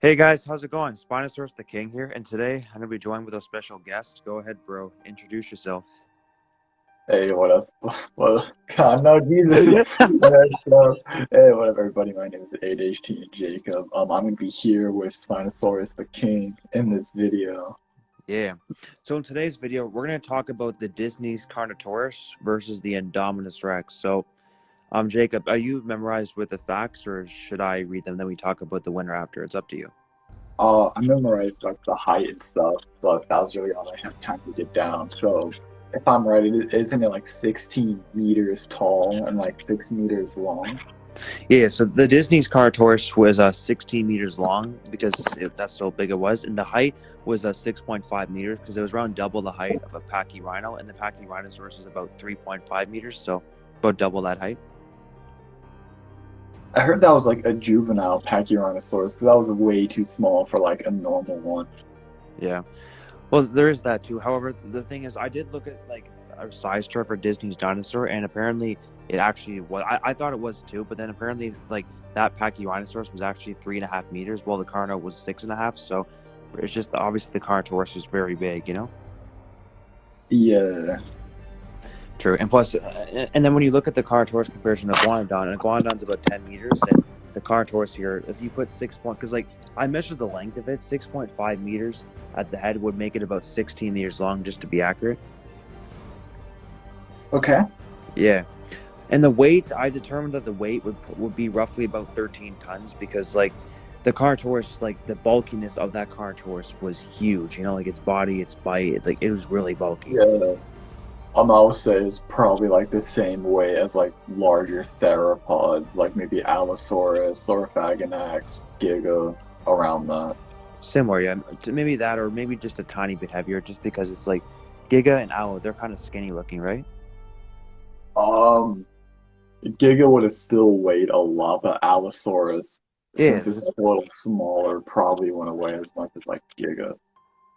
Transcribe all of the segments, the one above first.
Hey guys, how's it going? Spinosaurus the King here, and today I'm gonna be joined with a special guest. Go ahead, bro. Introduce yourself. Hey, what else? Well, God, no, Jesus. Messed up. Hey, what up, everybody? My name is ADHD Jacob. I'm gonna be here with Spinosaurus the King in this video. Yeah. So in today's video, we're gonna talk about the Disney's Carnotaurus versus the Indominus Rex. So, Jacob, are you memorized with the facts, or should I read them? Then we talk about the winner after. It's up to you. I memorized like the height and stuff, but that was really all I had time to get down. So, if I'm right, isn't it like 16 meters tall and like 6 meters long? Yeah. So the Disney's Carnotaurus was 16 meters long because that's how big it was, and the height was 6.5 meters because it was around double the height of a Pachyrhino, and the Pachyrhinosaurus is about 3.5 meters, so about double that height. I heard that was like a juvenile Pachyrhinosaurus because that was way too small for like a normal one. Yeah. Well, there is that too. However, the thing is, I did look at like a size chart for Disney's dinosaur, and apparently it actually was. I thought it was too, but then apparently like that Pachyrhinosaurus was actually 3.5 meters, while the Carno was 6.5. So it's just obviously the Carnotaurus is very big, you know. Yeah. True, and plus, and then when you look at the Carnotaurus comparison to Iguanodon, and Iguanodon's about 10 meters, and the Carnotaurus here, if you put 6 point, because like I measured the length of it, 6.5 meters at the head would make it about 16 meters long, just to be accurate. Okay. Yeah, and the weight, I determined that the weight would be roughly about 13 tons because like the Carnotaurus, like the bulkiness of that Carnotaurus was huge. You know, like its body, its bite, like it was really bulky. Yeah. I would say it's probably like the same way as like larger theropods, like maybe Allosaurus, Orthaganax, Giga, around that. Similar, yeah. Maybe that, or maybe just a tiny bit heavier, just because it's like Giga and Owl, they're kind of skinny looking, right? Um, Giga would have still weighed a lot, but Allosaurus, Yeah, since it's like a little smaller, probably wouldn't weigh as much as like Giga.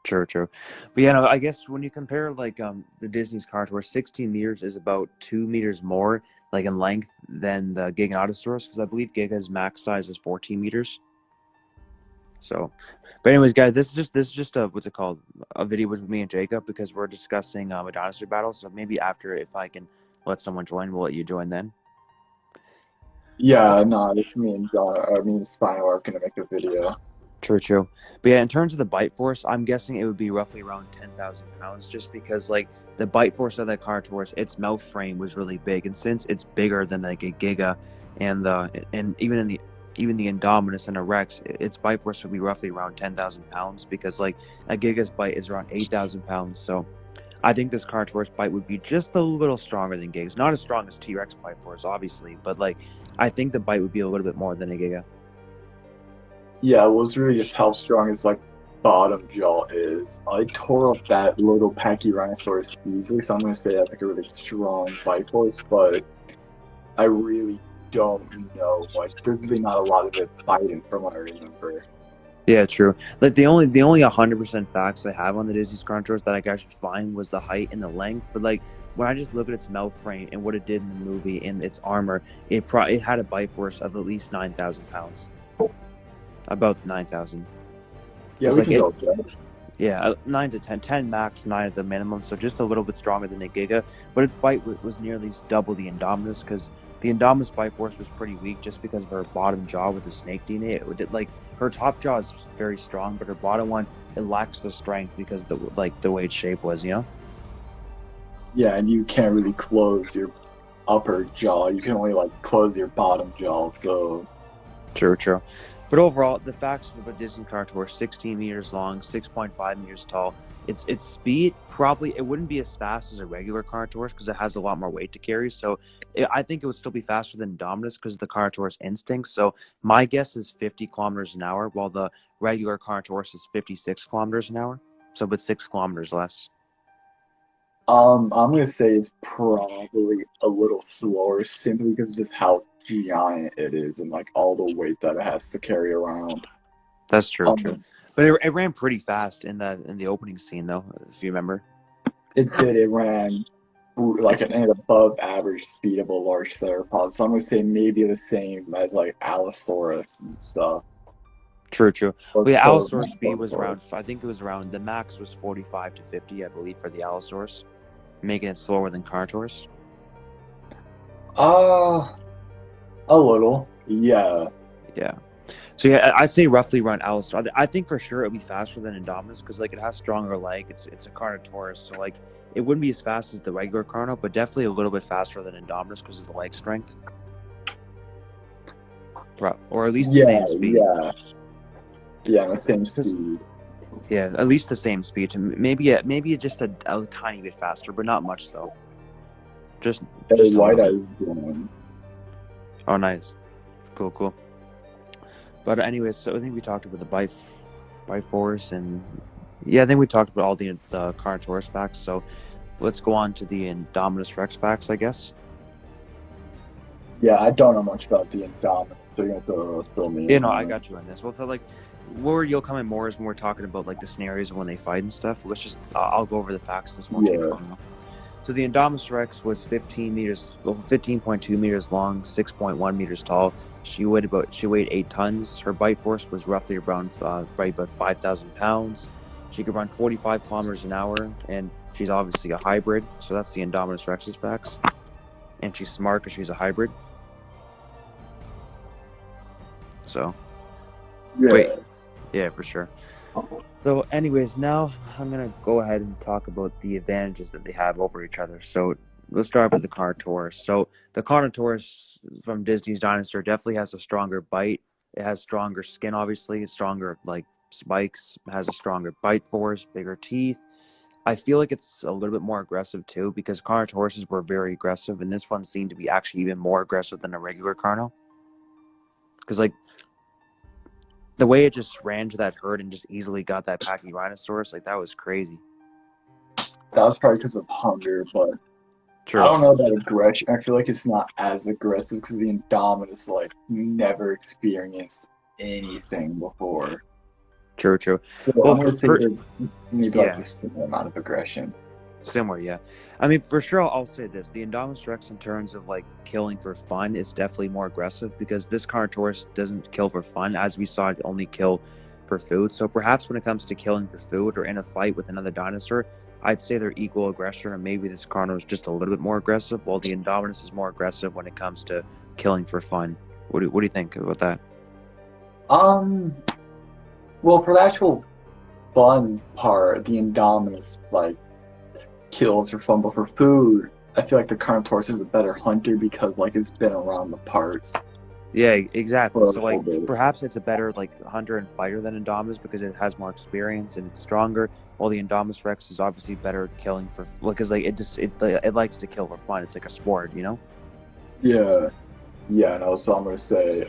true, true. But yeah, no, I guess when you compare like the Disney's Carnotaurus, 16 meters is about 2 meters more like in length than the Giganotosaurus, because I believe Giga's max size is 14 meters. So, but anyways, guys, this is just a what's it called? A video with me and Jacob because we're discussing a dinosaur battle. So maybe after, if I can let someone join, we'll let you join then. Yeah, no, it's me and John, or me and Spino are gonna make a video. True, true. But yeah, in terms of the bite force, I'm guessing it would be roughly around 10,000 pounds, just because like the bite force of that Carnotaurus, its mouth frame was really big, and since it's bigger than like a Giga, and even the Indominus and a Rex, its bite force would be roughly around 10,000 pounds, because like a Giga's bite is around 8,000 pounds. So I think this Carnotaurus bite would be just a little stronger than Giga's, not as strong as T-Rex bite force, obviously, but like I think the bite would be a little bit more than a Giga. Yeah, it was really just how strong his like bottom jaw is. I tore up that little Pachyrhinosaurus easily, so I'm gonna say that's like a really strong bite force, but I really don't know. Like, there's really not a lot of it biting from what I remember. Yeah, true. Like the only 100% facts I have on the Disney's Carnotaurus that I could actually find was the height and the length. But like when I just look at its mouth frame and what it did in the movie and its armor, it had a bite force of at least 9,000 pounds, about 9,000. Yeah, Because we like can it, go with that. yeah, 9 to 10, 10 max, 9 at the minimum. So just a little bit stronger than a Giga, but its bite was nearly double the Indominus because the Indominus bite force was pretty weak just because of her bottom jaw with the snake DNA. Like her top jaw is very strong, but her bottom one it lacks the strength because the way its shape was, you know. Yeah, and you can't really close your upper jaw. You can only like close your bottom jaw. So True, true. But overall, the facts about Disney Carnotaurus: 16 meters long, 6.5 meters tall. Its speed probably it wouldn't be as fast as a regular Carnotaurus because it has a lot more weight to carry. So I think it would still be faster than Dominus because of the Carnotaurus instinct. So my guess is 50 kilometers an hour, while the regular Carnotaurus is 56 kilometers an hour. So, but 6 kilometers less. I'm gonna say it's probably a little slower simply because of just how giant it is and like all the weight that it has to carry around. That's true, true. Um, But it ran pretty fast in the opening scene, though, if you remember. it ran like an above average speed of a large theropod. So I'm gonna say maybe the same as like Allosaurus and stuff. True, true. Or Well, yeah, so Allosaurus speed was Spinosaurus. around, I think it was around, the max was 45 to 50, I believe, for the Allosaurus, making it slower than Carnotaurus. Uh, a little. Yeah. Yeah. So yeah, I'd say roughly around Allosaurus. I think for sure it'll be faster than Indominus because like it has stronger leg. It's a Carnotaurus, so like it wouldn't be as fast as the regular Carno, but definitely a little bit faster than Indominus because of the leg strength, or at least the Yeah, same speed. yeah. Yeah, the same 'Cause- speed. yeah, at least the same speed. Maybe just a tiny bit faster, but not much though. Just Hey, just a White little Eye bit. is doing. Oh, nice, cool, cool. But anyways, so I think we talked about the bite force, and yeah, I think we talked about all the Carnotaurus facts. So let's go on to the Indominus Rex facts, I guess. Yeah, I don't know much about the Indominus, so you have to fill me You in know, I on it. got you on this. Well, so like, where you'll come in more is when we're talking about like the scenarios when they fight and stuff. Let's just, I'll go over the facts. This won't take Yeah. long enough. So the Indominus Rex was 15 meters, 15.2 meters long, 6.1 meters tall. She weighed 8 tons. Her bite force was roughly around right about 5,000 pounds. She could run 45 kilometers an hour, and she's obviously a hybrid. So that's the Indominus Rex's facts. And she's smart because she's a hybrid. So Yeah. wait, yeah, for sure. So, anyways, now I'm gonna go ahead and talk about the advantages that they have over each other. So, let's start with the Carnotaurus. So, the Carnotaurus from Disney's Dinosaur definitely has a stronger bite. It has stronger skin, obviously. It's stronger, like spikes. It has a stronger bite force, bigger teeth. I feel like it's a little bit more aggressive too, because Carnotauruses were very aggressive, and this one seemed to be actually even more aggressive than a regular Carno. Because, like, the way it just ran to that herd and just easily got that Pachyrhinosaurus, like, that was crazy. That was probably because of hunger, but I True. don't know about aggression. I feel like it's not as aggressive because the Indominus like never experienced anything before. True, true. So Well, I'm gonna say there's maybe like yeah, the same amount of aggression. similar, yeah. I mean, for sure, I'll say this. The Indominus Rex, in terms of, like, killing for fun, is definitely more aggressive because this Carnotaurus doesn't kill for fun. As we saw, it only kill for food. So perhaps when it comes to killing for food or in a fight with another dinosaur, I'd say they're equal aggression, or maybe this Carno is just a little bit more aggressive, while the Indominus is more aggressive when it comes to killing for fun. What do you think about that? Um, well, for the actual fun part, the Indominus like kills for fun, but for food, I feel like the Carnotaurus is a better hunter because like it's been around the parts Yeah, exactly. for a So, little like, bit. perhaps it's a better, like, hunter and fighter than Indominus because it has more experience and it's stronger. While the Indominus Rex is obviously better at killing for, because like it likes to kill for fun. It's like a sport, you know. Yeah, yeah, and also I'm gonna say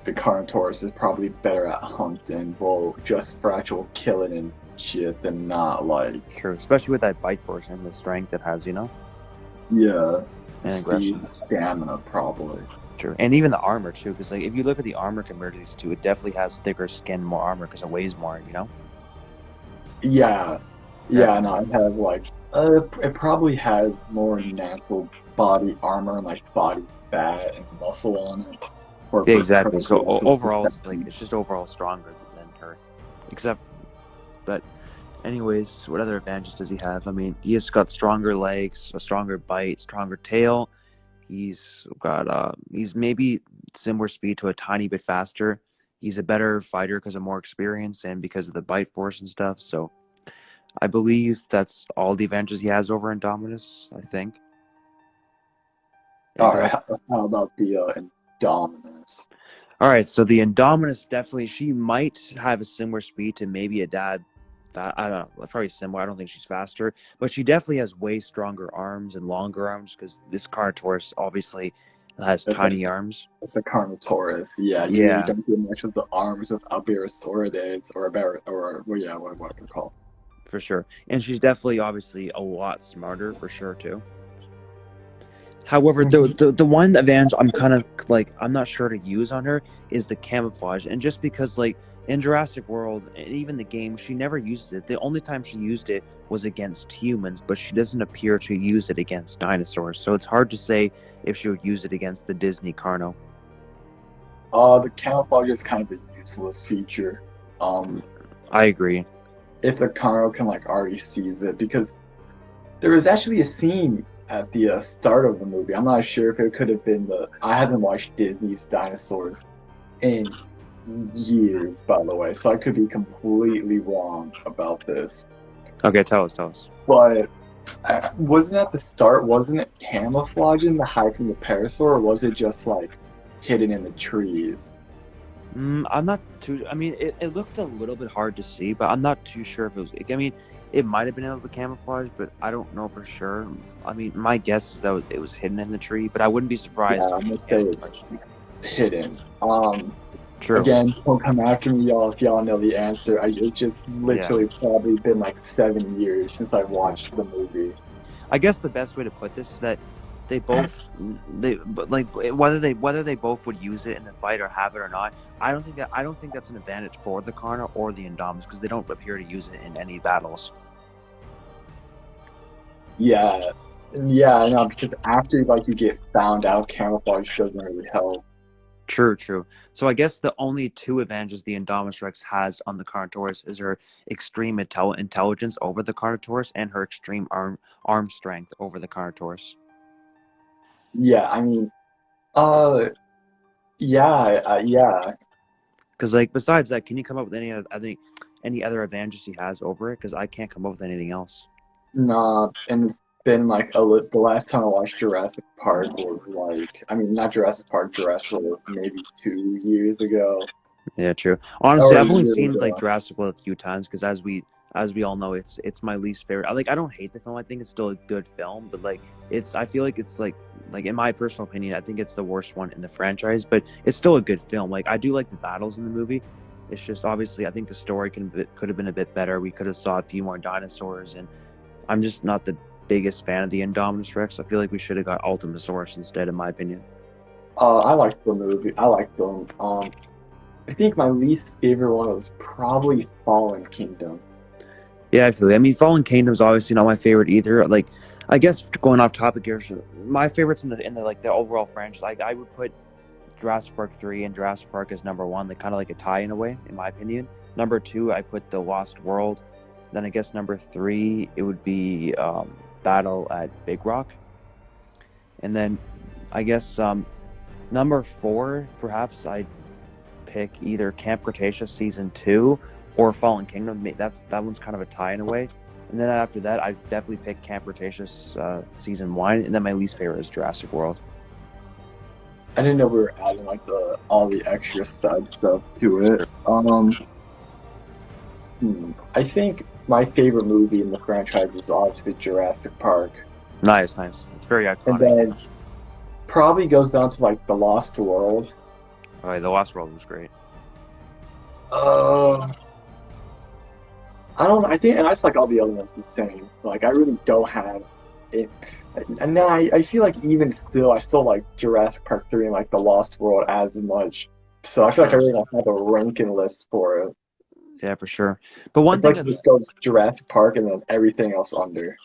the Carnotaurus is probably better at hunting, well, just for actual killing and shit, than not like True, especially with that bite force and the strength it has, you know, yeah, and speed, aggression. stamina probably. True, and even the armor too, because like if you look at the armor compared to these two, it definitely has thicker skin, more armor because it weighs more, you know. Yeah, yeah, Definitely. no, it has like it probably has more natural body armor and like body fat and muscle on it Yeah, for exactly. like So the actual overall, protection. it's just overall stronger than her, except. But anyways, what other advantages does he have? I mean, he has got stronger legs, a stronger bite, stronger tail. He's maybe similar speed to a tiny bit faster. He's a better fighter because of more experience and because of the bite force and stuff. So I believe that's all the advantages he has over Indominus, I think. All Because right, how about the Indominus? all right, so the Indominus definitely, she might have a similar speed to maybe a dad. I don't know, probably similar. I don't think she's faster, but she definitely has way stronger arms and longer arms because this Carnotaurus obviously has It's a tiny arms. it's a Carnotaurus. Yeah, you really Yeah, don't get much of the arms of Alberosauridae or well, yeah, what they're called. for sure. And she's definitely, obviously, a lot smarter for sure too. However, Mhm. the one advantage I'm kind of like I'm not sure to use on her is the camouflage, and just because like in Jurassic World and even the game, she never uses it. The only time she used it was against humans, but she doesn't appear to use it against dinosaurs. So it's hard to say if she would use it against the Disney Carno. The camouflage is kind of a useless feature. Um, I agree. if the Carno can like already seize it, because there was actually a scene at the start of the movie. I'm not sure if it could have been the. I haven't watched Disney's Dinosaurs in years, by the way, so I could be completely wrong about this. Okay, tell us. But wasn't at the start, wasn't it camouflaging the hide from the parasaur, or was it just like hidden in the trees? I'm not too. I mean, it looked a little bit hard to see, but I'm not too sure if it was. I mean, it might have been able to camouflage, but I don't know for sure. I mean, my guess is that it was hidden in the tree, but I wouldn't be Yeah, surprised I'm if gonna it say it's camouflaged. hidden. True. Again, don't come after me, y'all, if y'all know the answer. It's just Yeah. literally probably been like 7 years since I watched the movie. I guess the best way to put this is that they both but like whether they both would use it in the fight or have it or not. I don't think that's an advantage for the Karna or the Indominus because they don't appear to use it in any battles. Yeah, yeah, I know, because after like you get found out, camouflage doesn't really help. True. So I guess the only two advantages the Indominus Rex has on the Carnotaurus is her extreme intelligence over the Carnotaurus and her extreme arm strength over the Carnotaurus. Yeah, I mean, uh, yeah, yeah. Because like besides that, can you come up with any other advantages he has over it? Because I can't come up with anything else. Nah, and it's been like the last time I watched Jurassic Park was like, I mean, not Jurassic Park, Jurassic World was maybe 2 years ago Yeah, true. Honestly, or a I've only year seen like ago. Jurassic World a few times because as we all know, it's my least favorite. I don't hate the film. I think it's still a good film, but like I feel like it's like in my personal opinion, I think it's the worst one in the franchise. But it's still a good film. Like I do like the battles in the movie. It's just obviously I think the story could have been a bit better. We could have saw a few more dinosaurs, and I'm just not the biggest fan of the Indominus Rex. I feel like we should have got Ultimasaurus instead, in my opinion. I liked the movie. I liked them. I think my least favorite one was probably Fallen Kingdom. Yeah, I feel it. I mean, Fallen Kingdom's obviously not my favorite either. Like, I guess going off topic here, my favorites in the like the overall franchise, like I would put Jurassic Park 3 and Jurassic Park as number one. They kind of like a tie in a way, in my opinion. Number two, I put The Lost World. Then I guess number three, it would be Battle at Big Rock. And then I guess number four, perhaps I'd pick either Camp Cretaceous Season 2 or Fallen Kingdom. That one's kind of a tie in a way. And then after that, I definitely pick Camp Cretaceous Season 1. And then my least favorite is Jurassic World. I didn't know we were adding like all the extra side stuff to it. I think my favorite movie in the franchise is obviously Jurassic Park, Nice. It's very and iconic. then probably goes down to like The Lost World. All right, The Lost World was great. Uh, I don't. I think, and I just like all the other ones the same. Like I really don't have it. And then I feel like even still, I still like Jurassic Park 3 and like The Lost World as much. So I feel like I Sure. really don't have a ranking list for it. Yeah, for sure. But I one feel thing like it that's just goes Jurassic Park and then everything else under.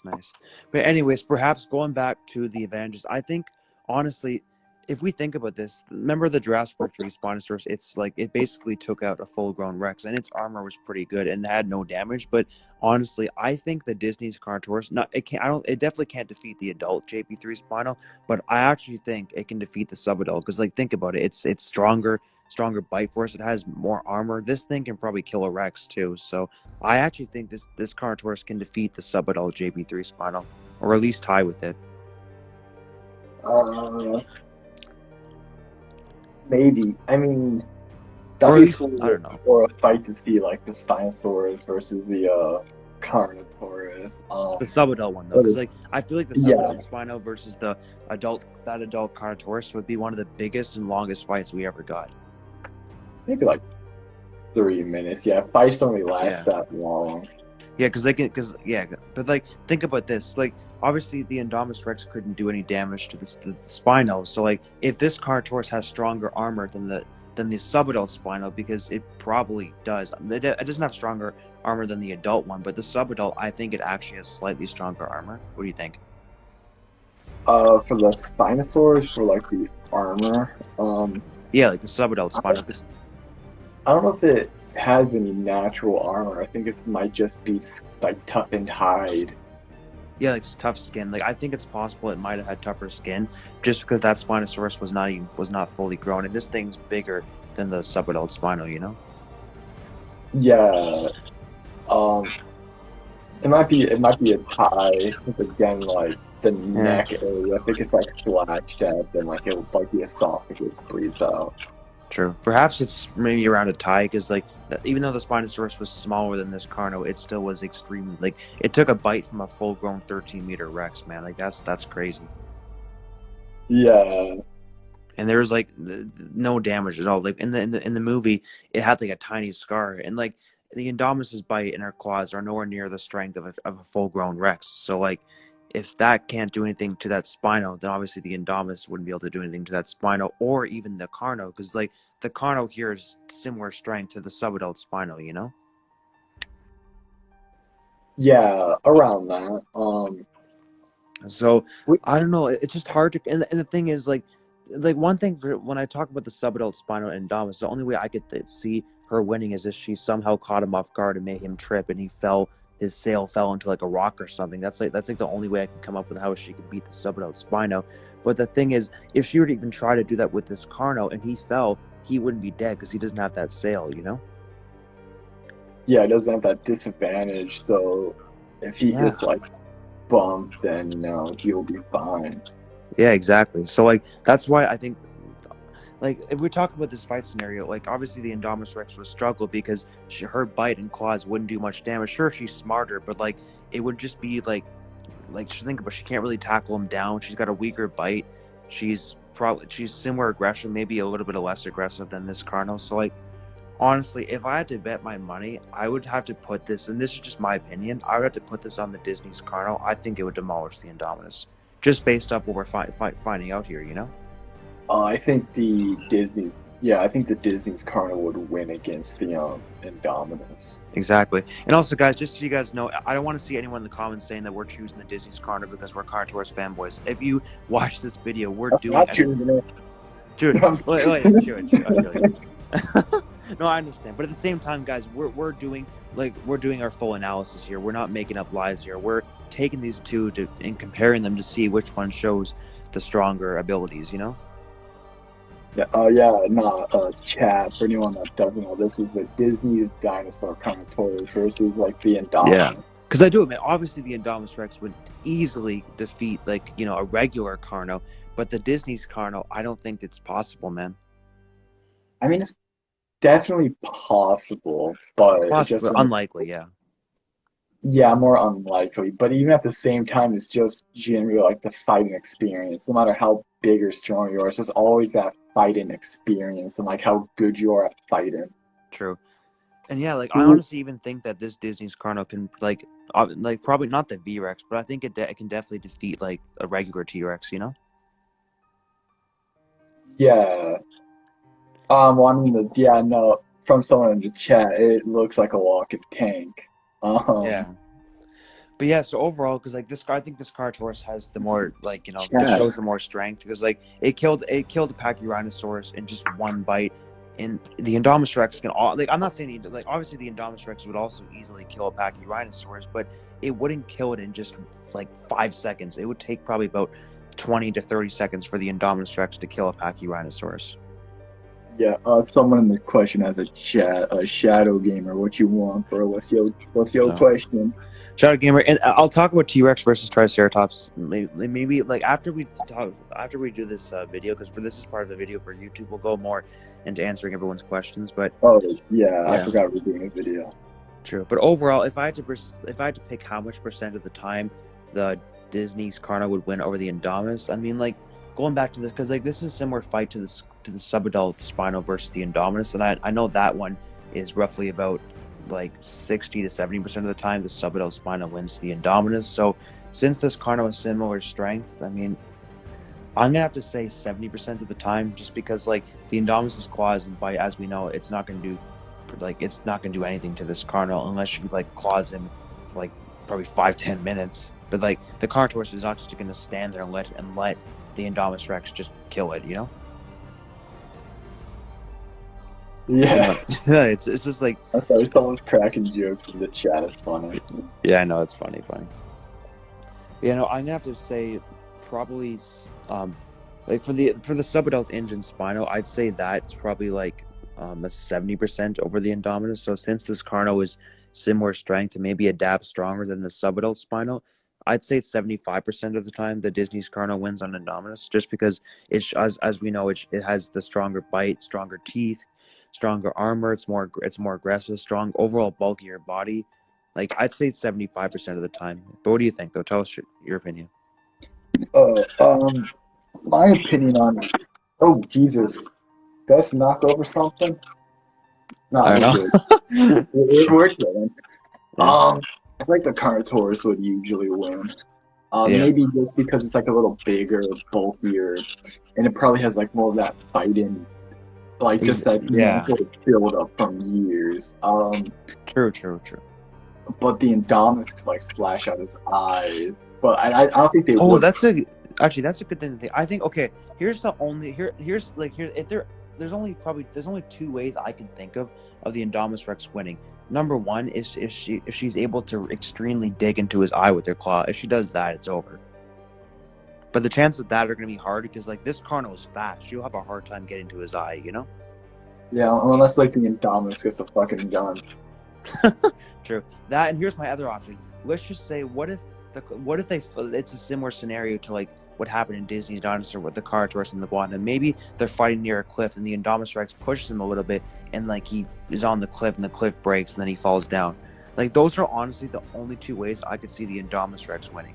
nice. But anyways, perhaps going back to the advantages, I think honestly, if we think about this, remember the Jurassic Park 3 Spinosaurus? It's like it basically took out a full-grown Rex, and its armor was pretty good and had no damage. But honestly, I think the Disney's Carnotaurus, not it can't, I don't, it definitely can't defeat the adult JP3 Spino, but I actually think it can defeat the subadult because, like, think about it, it's stronger bite force. It has more armor. This thing can probably kill a Rex too. So I actually think this Carnotaurus can defeat the subadult JP3 Spinal, or at least tie with it. Uh, Maybe. I mean, Or that'd at be least cool I don't know. for a fight to see like the Spinosaurus versus the Carnotaurus. The subadult one though, But because like I feel like the yeah, subadult Spino versus the adult Carnotaurus would be one of the biggest and longest fights we ever got. maybe like 3 minutes. Yeah, fights only Yeah. last that long. Yeah, but like think about this. Like obviously the Indominus Rex couldn't do any damage to the Spino. So like if this Carnotaurus has stronger armor than the subadult Spino, because it probably does. It doesn't have stronger armor than the adult one, but the subadult, I think it actually has slightly stronger armor. What do you think? For the Spinosaurus, for like the armor, Yeah, like the subadult Spino. I don't know if it has any natural armor. I think it might just be like toughened hide. Yeah, like tough skin. Like I think it's possible it might have had tougher skin, just because that Spinosaurus was not fully grown, and this thing's bigger than the subadult Spino. You know? Yeah. Um, it might be a tie. If again, like the Yeah. neck area. I think it's like slashed at, then like it'll like the esophagus bleeds out. True. Perhaps it's maybe around a tie because, like, even though the Spinosaurus was smaller than this Carno, it still was extremely like it took a bite from a full-grown 13-meter Rex. Man, like that's crazy. Yeah. And there was like no damage at all. Like in the movie, it had like a tiny scar, and like the Indominus's bite and her claws are nowhere near the strength of a full-grown Rex. So like, if that can't do anything to that Spino, then obviously the Indominus wouldn't be able to do anything to that Spino or even the Carno, because like the Carno here is similar strength to the subadult Spino. You know? Yeah, around that. So We, I don't know. It's just hard to. And the thing is, like one thing for when I talk about the subadult Spino and Indominus, the only way I could see her winning is if she somehow caught him off guard and made him trip, and he fell. His sail fell into like a rock or something. That's like the only way I can come up with how she could beat the subadult Spino. But the thing is, if she were to even try to do that with this Carno and he fell, he wouldn't be dead because he doesn't have that sail. You know? yeah, it doesn't have that disadvantage, so if he Yeah. gets like bumped, then he'll be fine. Yeah. Exactly. So like that's why I think like if we're talking about this fight scenario, like obviously the Indominus Rex would struggle because her bite and claws wouldn't do much damage. Sure, she's smarter, but like it would just be like just think about she can't really tackle him down. She's got a weaker bite. She's similar aggression, maybe a little bit less aggressive than this Carno. So like honestly, if I had to bet my money, I would have to put this, and this is just my opinion, I would have to put this on the Disney's Carno. I think it would demolish the Indominus, just based up what we're finding out here. You know. I think the Disney's yeah, I think the Disney's Carnival would win against the Indominus. Exactly. And also, guys, just so you guys know, I don't want to see anyone in the comments saying that we're choosing the Disney's Carnival because we're Carnotaurus fanboys. If you watch this video, we're That's doing not choosing it. Dude, wait, sure. No, I understand. But at the same time, guys, we're doing our full analysis here. We're not making up lies here. We're taking these two and comparing them to see which one shows the stronger abilities, you know? Yeah, yeah, no, chat, for anyone that doesn't know, this is the Disney's Dinosaur Carnotaurus versus, like, the Yeah. Indominus. Because I do admit, obviously the Indominus Rex would easily defeat, like, a regular Carno, but the Disney's Carno, I don't think it's possible, man. I mean, it's definitely possible, but it Possible, just, but unlikely, yeah. yeah, more unlikely. But even at the same time, it's just generally, like, the fighting experience. No matter how big or strong you are, it's just always that fighting experience and, like, how good you are at fighting. True. And yeah, like I honestly even think that this Disney's Carno can like probably not the V Rex, but I think it can definitely defeat like a regular T Rex. You know? Yeah. Well, I mean, yeah, no, from someone in the chat, it looks like a walking tank. Yeah. But yeah, so overall, because like I think this Carnotaurus has the more like it Chat. shows the more strength because like it killed a Pachyrhinosaurus in just one bite, and the Indominus Rex can all like I'm not saying like obviously the Indominus Rex would also easily kill a Pachyrhinosaurus, but it wouldn't kill it in just like 5 seconds. It would take probably about 20 to 30 seconds for the Indominus Rex to kill a Pachyrhinosaurus. Yeah, someone in the question has a shadow gamer. What you want, bro? What's your So. question? Shadow Gamer, and I'll talk about T Rex versus Triceratops. Maybe like after we do this video, because this is part of the video for YouTube, we'll go more into answering everyone's questions. But Oh, yeah, I yeah, forgot we're doing a video. true. But overall, if I had to pick how much percent of the time the Disney's Carno would win over the Indominus, I mean, like going back to this because like this is a similar fight to the subadult Spino versus the Indominus, and I know that one is roughly about like 60 to 70% of the time the subadult Spino wins the Indominus. So since this Carno has similar strength, I mean, I'm gonna have to say 70% of the time, just because like the Indominus's claws and bite, as we know, it's not gonna do anything to this Carno unless you like claws him for like probably 5-10 minutes. But like the Carnotaurus is not just gonna stand there and let the Indominus Rex just kill it, you know? You Yeah. know, it's just like, I'm sorry, someone's cracking jokes in the chat. It's funny. yeah, I know it's funny. I'm gonna have to say probably like for the subadult engine Spino, I'd say that's probably like a 70% over the Indominus. So since this Carno is similar strength and maybe adapt stronger than the subadult Spino, I'd say it's 75% of the time the Disney's Carno wins on Indominus, just because it's as we know it has the stronger bite, stronger teeth, stronger armor. It's more aggressive, strong overall bulkier body. Like I'd say 75% of the time. But what do you think though? Tell us your opinion. Uh, um, my opinion on. Oh Jesus, that's knock over something. Nah, I we're don't good. know. We're chilling. Yeah. I think the Carnotaurus would usually win. Yeah. Maybe just because it's like a little bigger, bulkier, and it probably has like more of that fighting, like just that Yeah. mental build up from years. True. But the Indominus could like slash out his eyes. But I don't think they Oh, would. that's a good thing to think. I think okay. Here's the only here's like here if there's only two ways I can think of the Indominus Rex winning. Number one is if she's able to extremely dig into his eye with her claw. If she does that, it's over. But the chances of that are going to be hard because like this Carno is fast. She'll have a hard time getting to his eye. You know. Yeah, unless like the Indominus gets a fucking gun. True. That and here's my other option. Let's just say, what if they? It's a similar scenario to like what happened in Disney's Dinosaur with the Carnotaurus and the Guan. And maybe they're fighting near a cliff, and the Indominus Rex pushes him a little bit, and like he is on the cliff, and the cliff breaks, and then he falls down. Like those are honestly the only two ways I could see the Indominus Rex winning.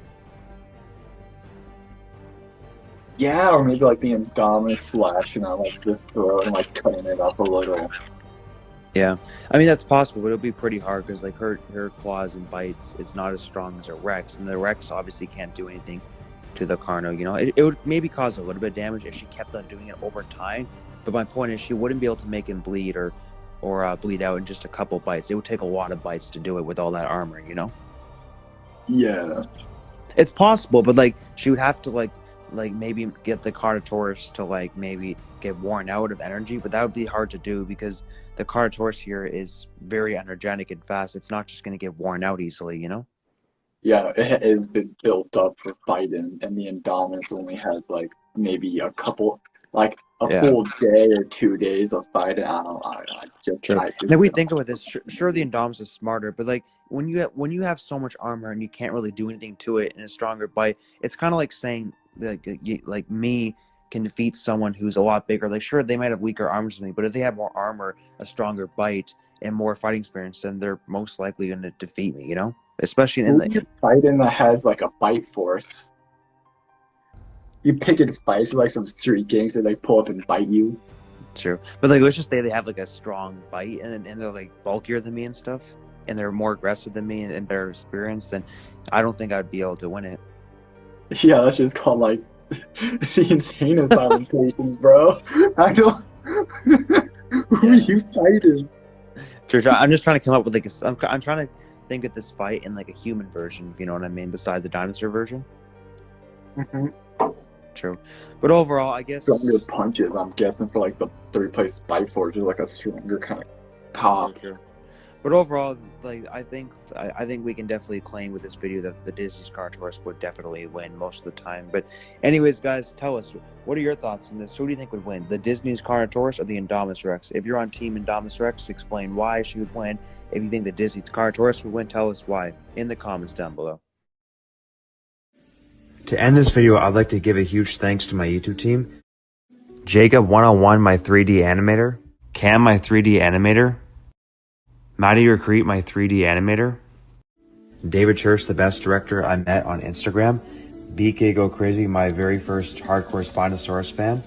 Yeah, or maybe like the Indominus slashing out like this throat and like cutting it up a little. Yeah, I mean that's possible, but it'll be pretty hard because like her claws and bites, it's not as strong as a Rex, and the Rex obviously can't do anything to the Carno. It would maybe cause a little bit of damage if she kept on doing it over time. But my point is, she wouldn't be able to make him bleed or bleed out in just a couple bites. It would take a lot of bites to do it with all that armor. Yeah. It's possible, but like she would have to like maybe get the Carnotaurus to like maybe get worn out of energy, but that would be hard to do because the Carnotaurus here is very energetic and fast. It's not just going to get worn out easily. Yeah, it has been built up for fighting, and the Indominus only has like maybe a couple, like a Yeah, full day or 2 days of fighting. I don't, true. I just Now we don't. think about this. Sure, the Indominus is smarter, but like when you have so much armor and you can't really do anything to it in a stronger bite, it's kind of like saying like me can defeat someone who's a lot bigger. Like sure, they might have weaker arms than me, but if they have more armor, a stronger bite, and more fighting experience, then they're most likely going to defeat me. Especially in Who the do you fight in that has like a bite force? You pick and fight like some street gangs and they pull up and bite you. true, but like let's just say they have like a strong bite and they're like bulkier than me and stuff, and they're more aggressive than me and better experienced, then I don't think I'd be able to win it. Yeah, that's just called like the insane asylum patients, bro. I don't. Who are Yeah. you fighting? True. I'm just trying to come up with like I'm trying to think of this fight in like a human version, if you know what I mean, besides the dinosaur version. Mhm. True, but overall, I guess. Stronger punches, I'm guessing, for like the third place bite force is like a stronger kind of pop. True. But overall, like I think we can definitely claim with this video that the Disney's Carnotaurus would definitely win most of the time. But anyways, guys, tell us, what are your thoughts on this? Who do you think would win, the Disney's Carnotaurus or the Indominus Rex? If you're on Team Indominus Rex, explain why she would win. If you think the Disney's Carnotaurus would win, tell us why in the comments down below. To end this video, I'd like to give a huge thanks to my YouTube team. Jacob 101, my 3D animator. Cam, my 3D animator. Maty Recret, my 3D animator. David Church, the best director I met on Instagram. BK Go Crazy, my very first hardcore Spinosaurus fan.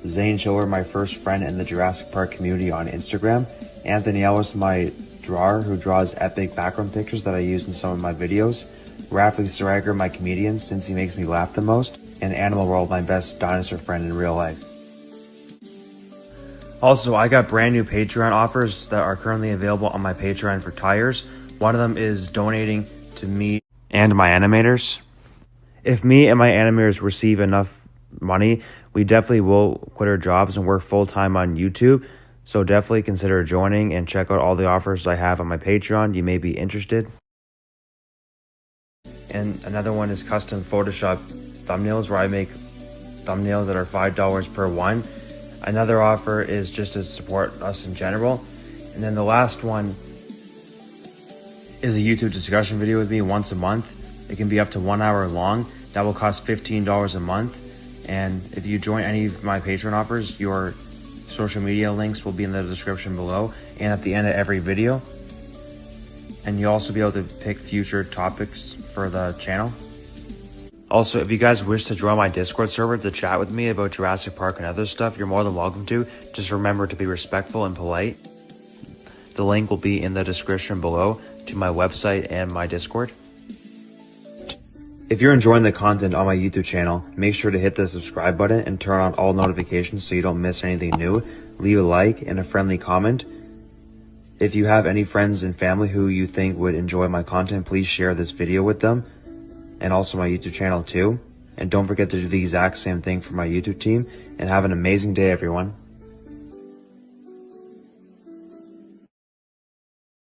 Zane Schiller, my first friend in the Jurassic Park community on Instagram. Anthony Ellis, my drawer who draws epic background pictures that I use in some of my videos. Rafly Siregar, my comedian, since he makes me laugh the most. And Animal World, my best dinosaur friend in real life. Also, I got brand new Patreon offers that are currently available on my Patreon for tires. One of them is donating to me and my animators. If me and my animators receive enough money, we definitely will quit our jobs and work full-time on YouTube. So definitely consider joining and check out all the offers I have on my Patreon. You may be interested. And another one is custom Photoshop thumbnails, where I make thumbnails that are $5 per one. Another offer is just to support us in general. And then the last one is a YouTube discussion video with me once a month. It can be up to 1 hour long. That will cost $15 a month. And if you join any of my Patreon offers, your social media links will be in the description below and at the end of every video. And you'll also be able to pick future topics for the channel. Also, if you guys wish to join my Discord server to chat with me about Jurassic Park and other stuff, you're more than welcome to. Just remember to be respectful and polite. The link will be in the description below to my website and my Discord. If you're enjoying the content on my YouTube channel, make sure to hit the subscribe button and turn on all notifications so you don't miss anything new. Leave a like and a friendly comment. If you have any friends and family who you think would enjoy my content, please share this video with them. And also my YouTube channel too. And don't forget to do the exact same thing for my YouTube team. And have an amazing day, everyone.